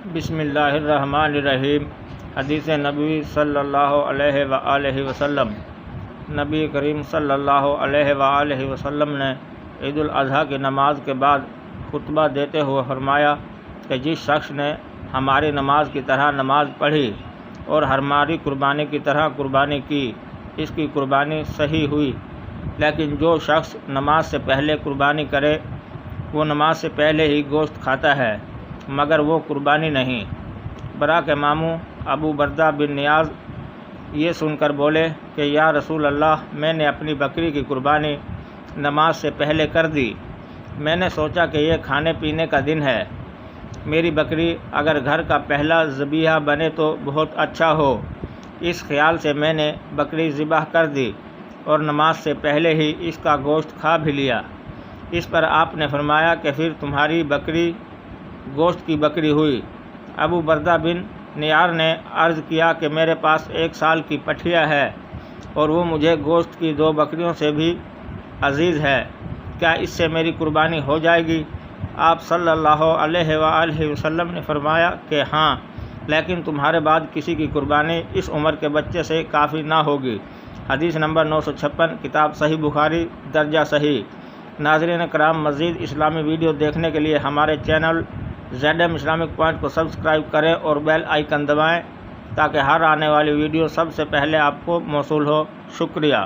بسم اللہ الرحمن الرحیم۔ حدیث نبوی صلی اللہ علیہ وآلہ وسلم۔ نبی کریم صلی اللہ علیہ وآلہ وسلم نے عید الاضحیٰ کی نماز کے بعد خطبہ دیتے ہوئے فرمایا کہ جس شخص نے ہماری نماز کی طرح نماز پڑھی اور ہماری قربانی کی طرح قربانی کی، اس کی قربانی صحیح ہوئی، لیکن جو شخص نماز سے پہلے قربانی کرے وہ نماز سے پہلے ہی گوشت کھاتا ہے مگر وہ قربانی نہیں۔ برا کے ماموں ابو بردہ بن نیاز یہ سن کر بولے کہ یا رسول اللہ، میں نے اپنی بکری کی قربانی نماز سے پہلے کر دی۔ میں نے سوچا کہ یہ کھانے پینے کا دن ہے، میری بکری اگر گھر کا پہلا ذبیحہ بنے تو بہت اچھا ہو، اس خیال سے میں نے بکری ذبح کر دی اور نماز سے پہلے ہی اس کا گوشت کھا بھی لیا۔ اس پر آپ نے فرمایا کہ پھر تمہاری بکری گوشت کی بکری ہوئی۔ ابو بردہ بن نیار نے عرض کیا کہ میرے پاس 1 سال کی پٹھیا ہے اور وہ مجھے گوشت کی 2 بکریوں سے بھی عزیز ہے، کیا اس سے میری قربانی ہو جائے گی؟ آپ صلی اللہ علیہ وآلہ وسلم نے فرمایا کہ ہاں، لیکن تمہارے بعد کسی کی قربانی اس عمر کے بچے سے کافی نہ ہوگی۔ حدیث نمبر 956، کتاب صحیح بخاری، درجہ صحیح۔ ناظرین کرام، مزید اسلامی ویڈیو دیکھنے کے لیے ہمارے چینل ZM اسلامک پوائنٹ کو سبسکرائب کریں اور بیل آئیکن دبائیں تاکہ ہر آنے والی ویڈیو سب سے پہلے آپ کو موصول ہو۔ شکریہ۔